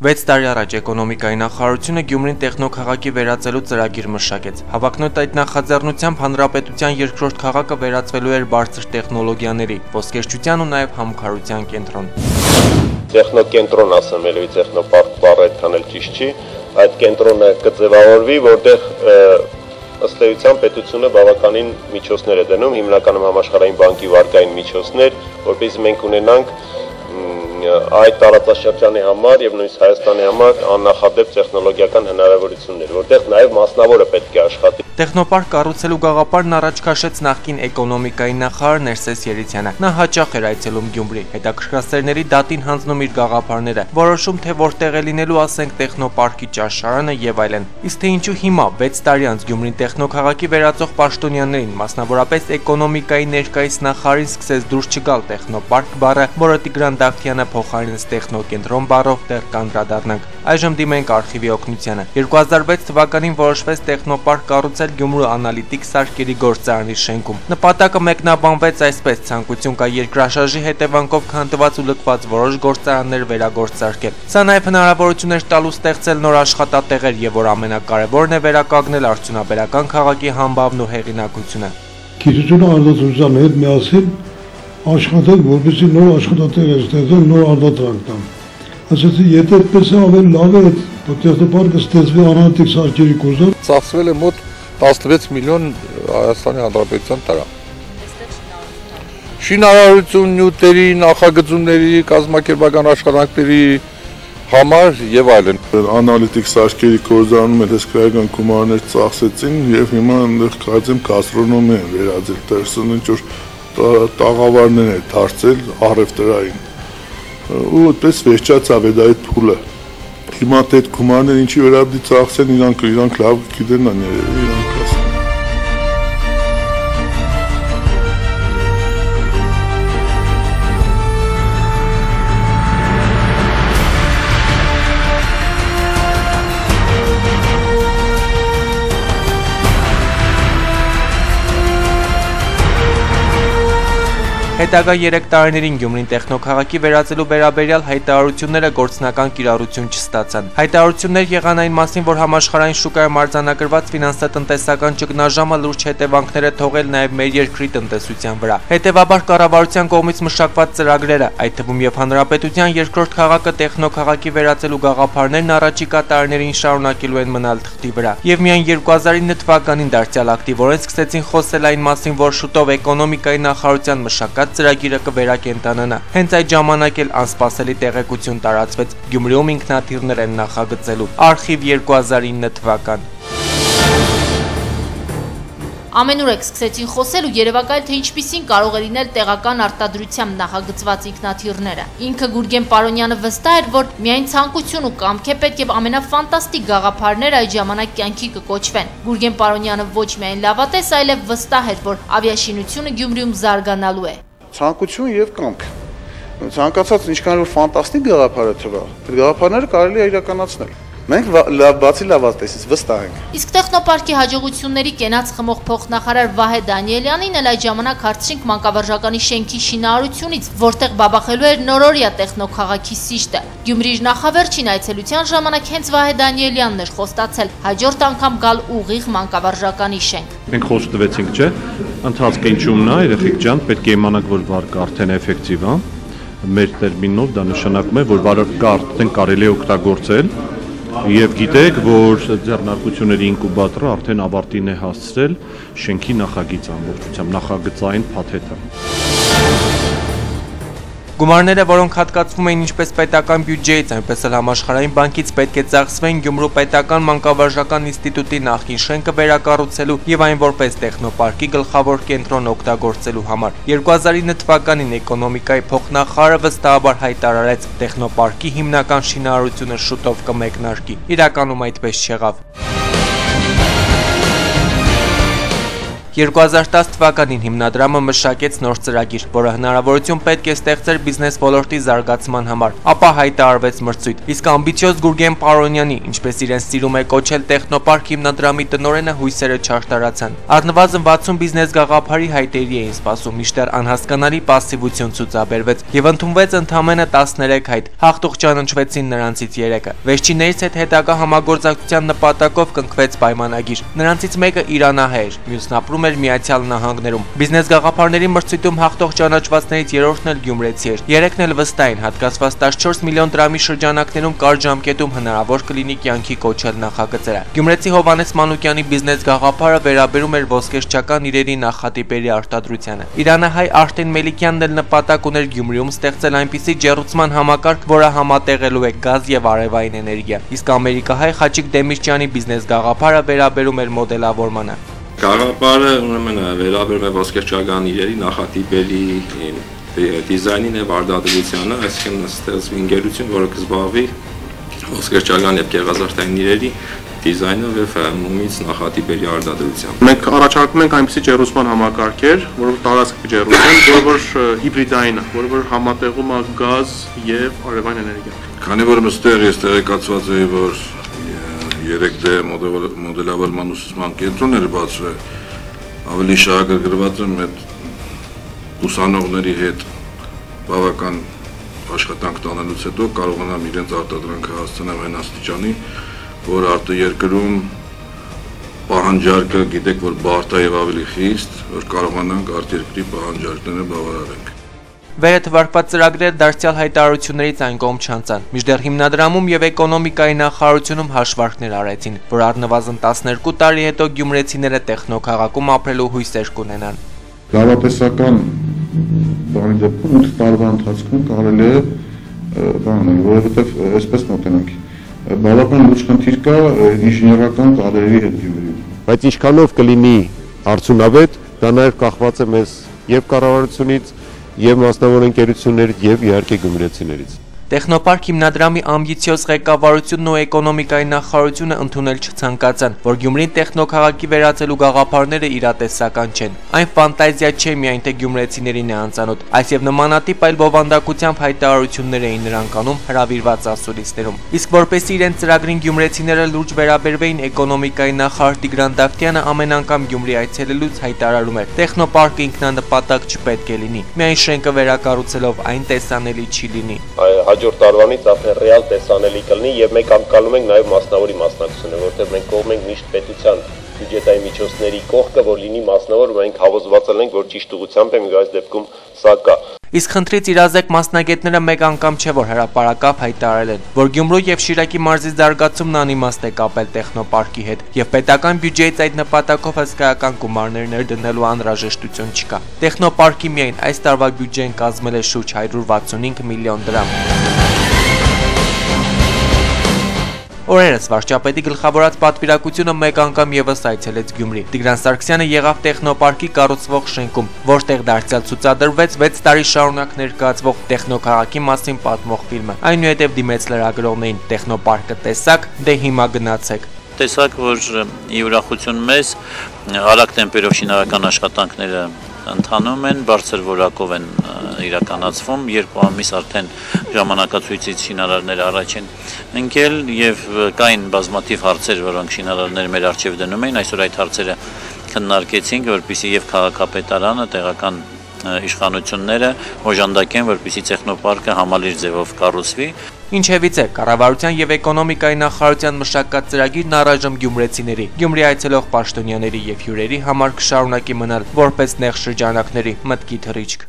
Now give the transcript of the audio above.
6 տարի առաջ էկոնոմիկայի նախարարությունը Գյումրին տեխնոքաղաքի վերածելու ծրագիր մշակեց։ Հավակնոտ այդ նախաձեռնությամբ հանրապետության երկրորդ քաղաքը վերածվելու էր բարձր տեխնոլոգիաների, ոսկերչության ու նաև համակարգության կենտրոն։ Տեխնոկենտրոն ասեմ, ելույթ տեխնոպարկ բառը այդքան էլ ճիշտ չի, այդ կենտրոնը կձևավորվի, որտեղ ըստ էության պետությունը բավականին միջոցներ է դնում, հիմնականում համաշխարհային բանկի վարկային միջոցներ, որպեսզի մենք ունենանք այդ տարածաշրջանի համար եւ նույնիսկ Հայաստանի համար աննախադեպ տեխնոլոգիական հնարավորություններ, որտեղ նաեւ մասնավորը պետք է աշխատի։ Տեխնոպարկ կառուցելու գաղափարն առաջ քաշեց նախկին էկոնոմիկայի նախարար Ներսես Երիցյանը։ Նա հաճախ էր այցելում Գյումրի, հետաքրքրասերների դատին հանձնում իր գաղափարները, որոշում թե որտեղ է լինելու, ասենք, տեխնոպարկի ճաշարանը եւ այլն։ Իսկ թե ինչու հիմա 6 տարի անց Գյումրին տեխնոքաղաքի վերածող պաշտոնյաներին, մասնավորապես էկոնոմիկայի ներկայիս նախարարին սկսեց դուրս չգալ տեխնոպարկ բառը, որը Տիգրան Դավթյանը փոխարինեց տեխնոկենտրոն բառով, դեռ կանդրադառնանք։ Այժմ դիմենք արխիվի օգնությանը։ 2006 թվականին որոշվեց տեխնոպարկ կառուցել Գյումրու անալիտիկ սարքերի գործարանի շենքում։ Նպատակը մեկնաբանվեց այսպես. ցանկություն կա երկրաշարժի հետևանքով քանդված ու լքված որոշ գործարաններ վերագործարկել։ Սա նաև հնարավորություն էր տալու ստեղծել նոր աշխատատեղեր եւ որ ամենակարևորն է վերականգնել արդյունաբերական քաղաքի համբավն ու հեղինակությունը։ Գիտությունը արտադրության հետ միասին աշխատել, որպեսզի նոր աշխատատեղեր ստեղծեն, նոր արտադրանք տան։ Ասեցի, եթե այդպես է ավելի լավ է, տեխնոպարկը ստեղծվի անալիտիկ սարքերի գործարան։ Ծախսվել է մոտ 16 միլիոն Հայաստանի Հանրապետության տրա։ Շինարարություն, նյութերի, նախագծումների, կազմակերպական աշխատանքների համար եւ այլն։ Անալիտիկ սարքերի գործարանում էլ հսկայական գումարներ ծախսեցին եւ հիմա այնտեղ կարծեմ գաստրոնոմիա են վերածել, դերսն ինչ որ տաղավարներ են դարձել առևտրային։ Ու այդպես վերջացավ այդ փուլը։ Հիմա այդ գումարները ինչի վրա պիտի ծախսեն, իրանք լավ գիտեն աներևի իրանք ասեն։ Հետագա 3 տարիներին Գյումրին տեխնոքաղաքի վերածելու վերաբերյալ հայտարարությունները գործնական կիրառություն չստացան։ Հայտարարություններ եղան այն մասին, որ համաշխարհային շուկայում արձանագրված ֆինանսատնտեսական ճգնաժամը լուրջ հետևանքներ է թողել նաև մեր երկրի տնտեսության վրա։ Հետևաբար կառավարության կողմից մշակված ծրագրերը, այդ թվում եւ հանրապետության երկրորդ քաղաքը տեխնոքաղաքի վերածելու գաղափարներն առաջիկա տարիներին շարունակելու են մնալ թղթի վրա։ Եվ միայն 2009 թվականին դարձյալ ակտիվորեն սկսեցին խոսել այն մասին, որ շուտով էկոնոմիկայի նախարարության մշակած ծրագիրը կվերակենդանանա։ Հենց այդ ժամանակ էլ անսպասելի տեղեկություն տարածվեց. Գյումրիում ինքնաթիռներ են նախագծելու։ Արխիվ 2009 թվական։ Ամենուրեք սկսեցին խոսել ու երևակայել, թե ինչպիսին կարող է լինել տեղական արտադրությամբ նախագծված ինքնաթիռները։ Ինքը Գուրգեն Պարոնյանը վստահ էր, որ միայն ցանկություն ու կամք է պետք եւ ամենաֆանտաստիկ գաղափարները այդ ժամանակ կյանքի կկոչվեն։ Գուրգեն Պարոնյանը ոչ միայն լավատես, այլև վստահ էր, որ ավիաշինությունը Գյումրիում զարգանալու է։ Ցանկություն եւ կամք։ Ցանկացած ինչքան որ ֆանտաստիկ գաղափար է թվա, այդ գաղափարները կարելի է իրականացնել։ Մենք բացի լավատեսից վստահ ենք։ Իսկ տեխնոպարկի հաջողությունների կենաց խմող փոխնախարար Վահե Դանիելյանին էլ այդ ժամանակ հարցրինք մանկավարժականի շենքի շինարարությունից, որտեղ բաբախելու էր նորորյա տեխնոքաղաքի սիշտը։ Գյումրիի նախավերջին այցելության ժամանակ հենց Վահե Դանիելյանն էր խոստացել հաջորդ անգամ գալ ուղիղ մանկավարժականի շենք։ Մենք խոս տվեցինք, չէ՞, ընթացքը ինչումն է, երեխեք ջան, պետք է իմանաք, որ վարկը արդեն էֆեկտիվ է։ Մեր տերմինով դա նշանակում է, որ վարկը արդեն կարելի է օգտագործել։ Եվ գիտեք, որ ձեռնարկությունների ինկուբատորը արդեն ավարտին է հասցրել շենքի նախագիծ ամբողջությամբ, նախագծային փաթեթը։ Գումարները, որոնք հատկացվում էին ինչպես պետական բյուջեից, այնպես էլ համաշխարհային բանկից պետք է ծախսվեն Գյումրու պետական մանկավարժական ինստիտուտի նախկին շենքը վերակառուցելու եւ այն որպես տեխնոպարկի գլխավոր կենտրոն օգտագործելու համար։ 2009 թվականին էկոնոմիկայի փոխնախարարը վստահաբար հայտարարեց տեխնոպարկի հիմնական շինարարությունը շուտով կմեկնարկի։ Իրականում այդպես չեղավ։ 2010 թվականին հիմնադրամը մշակեց նոր ծրագիր, որը հնարավորություն պետք է ստեղծեր բիզնես ոլորտի զարգացման համար, ապա հայտարարվեց մրցույթ։ Իսկ ամբիցիոզ Գուրգեն Պարոնյանի, ինչպես իրեն սիրում է կոչել Տեխնոպարկ հիմնադրամի տնօրենը, հույսերը չարտարացան։ Առնվազն 60 բիզնես գաղափարի հայտերի էին սպասում, մինչդեռ անհասկանալի պասիվություն ցուցաբերվեց եւ ընդունվեց ընդամենը 13 հայտ։ Հաղթող ճանաչվեցին նրանցից 3-ը։ Վերջիններից հետ հետագա համագործակցության նպատակով կնքվեց պայմանագիր։ Նրանցից մեկը իրանահայ էր, մյուսն ապրում էր Միացյալ Նահանգներում։ Բիզնես գաղափարների մրցույթում հաղթող ճանաչվածներից երրորդն էլ գյումրեցի էր։ Երեքն էլ վստահ են, հատկացված 14 միլիոն դրամի շրջանակներում կարճ ժամկետում հնարավոր կլինի կյանքի կոչել նախագծերը։ Գյումրեցի Հովհաննես Մանուկյանի բիզնես գաղափարը վերաբերում էր ոսկերչական իրերի նախատիպերի արտադրությանը։ Իրանահայ Արտեն Մելիքյանն էլ նպատակ ուներ Գյումրիում ստեղծել այնպիսի ջեռուցման համակարգ, որը համատեղելու է գազ եւ արևային էներգիա։ Իսկ ամերիկահայ Խաչիկ Դեմիրճյանի բիզնես գաղափարը վերաբերում էր մոդելավորմանը։ Գաղափարը ուրեմն վերաբերում է ոսկերչական իրերի նախատիպերի դիզայնին եւ արտադրությանը, այսինքն ստեղծվի ընկերություն, որը կզբաղվի ոսկերչական եւ գեղազարդային իրերի դիզայնով եւ նույնիսկ նախատիպերի արտադրությամբ։ Մենք առաջարկում ենք այնպիսի ջեռուցման համակարգեր, որը տարածք ջեռուցեն, որը հիբրիդային է, որը համատեղում է գազ եւ արևային էներգիա։ Քանի որ մստեղ ես տեղեկացված եի, որ 3D մոդելավորման ուսուցման կենտրոնները բացվել, ավելի շահագրգռված եմ այդ ուսանողների հետ բավական աշխատանք տանելուց հետո կարողանամ իրենց արտադրանքը հասցնել այն աստիճանի, որ արտերկրում պահանջարկը գիտեք, որ բարդ է եւ ավելի խիստ, որ կարողանանք արտերկրի պահանջարկները բավարարենք։ Վերը թվարկված ծրագրերը դարձյալ հայտարարություններից այն կողմ չանցան, մինչդեռ հիմնադրամում եւ էկոնոմիկայի նախարարությունում հաշվարկներ արեցին, որ առնվազն 12 տարի հետո գյումրեցիները տեխնոքաղաքում ապրելու հույսեր կունենան։ Գավաթեսական բանի դեպքում 8 տարվա ընթացքում կարելի է բանել, որովհետեւ այսպես մոտենանք բավական լուրջ խնդիր կա ինժեներական կadrերի հետ Գյումրիում։ Բայց ինչքանով կլինի արդյունավետ, դա նաև կախված է մեզ եւ կառավարությունից, եւ մասնավոր ընկերություններից եւ իհարկե գյումրեցիներից։ Տեխնոպարկ հիմնադրամի ամբիցիոզ ղեկավարությունն ու էկոնոմիկայի նախարարությունը ընդունել չցանկացան, որ Գյումրին տեխնոքաղաքի վերածելու գաղափարները իրատեսական չեն։ Այն ֆանտազիա չէ միայն թե գյումրեցիներին է անծանոթ, այս եւ նմանատիպ այլ բովանդակությամբ հայտարարություններ էին նրանք անում հրավիրված ասուլիսներում։ Իսկ որպեսզի իրենց ծրագրին գյումրեցիները լուրջ վերաբերվեին, էկոնոմիկայի նախարար Տիգրան Դավթյանը ամեն անգամ Գյումրի այցելելուց հայտարարում էր. Տեխնոպարկը ինքնանպատակ չպետք է լինի։ Միայն շենքը վերակառուցելով այն տեսանելի չի լինի։ Հաջորդ տարվանից արդեն ռեալ տեսանելի կլինի եւ մենք անկալում ենք նաեւ մասնավորի մասնակցությունը, որտեղ մենք կողմ ենք միշտ պետության բյուջետային միջոցների կողքը, որ լինի մասնավոր, մենք հավոզված ենք, որ ճիշտ ուղղությամբ ենք, այս դեպքում սա կա։ Իսկ խնդրից իրազեկ մասնագետները մեկ անգամ չէ որ հրապարակավ հայտարարել են, որ Գյումրու եւ Շիրակի մարզի զարգացումն անիմաստ է կապել տեխնոպարկի հետ եւ պետական բյուջեից այդ նպատակով հսկայական գումարներ ներդնելու անհրաժեշտություն չկա։ Տեխնոպարկի միայն այս տարվա բյուջեն կազմել է շուրջ 165 միլիոն դրամ։ Օրերս վարչապետի գլխավորած պատվիրակությունը մեկ անգամ եւս այցելեց Գյումրի։ Տիգրան Սարգսյանը եղավ տեխնոպարկի կառուցվող շենքում, որտեղ դարձյալ ցուցադրվեց 6 տարի շարունակ ներկայացվող տեխնոքաղաքի մասին պատմող ֆիլմը։ Այնուհետև դիմեց լրագրողներին. տեխնոպարկը տեսակ, դե հիմա գնացեք։ Տեսակ, որ ի ուրախություն մեզ արագ տեմպերով շինարարական աշխատանքները ընթանում են, բարձր որակով են իրականացվում, 2 ամիս արդեն ժամանակացույցից շինարարները առաջ են ընկել եւ կային բազմաթիվ հարցեր, որոնք շինարարները մեր առջև դնում էին, այսօր այդ հարցերը քննարկեցինք, որպեսզի եւ քաղաքապետարանը, տեղական իշխանությունները օժանդակեն, որպեսզի տեխնոպարկը համալիր ձևով կառուցվի։ Ինչևից է, կառավարության եւ էկոնոմիկայի նախարարության մշակած ծրագիրն առայժմ գյումրեցիների, Գյումրի այցելող պաշտոնյաների եւ հյուրերի համար կշարունակի մնալ որպես նեղ շրջանակների մտքի թռիչք։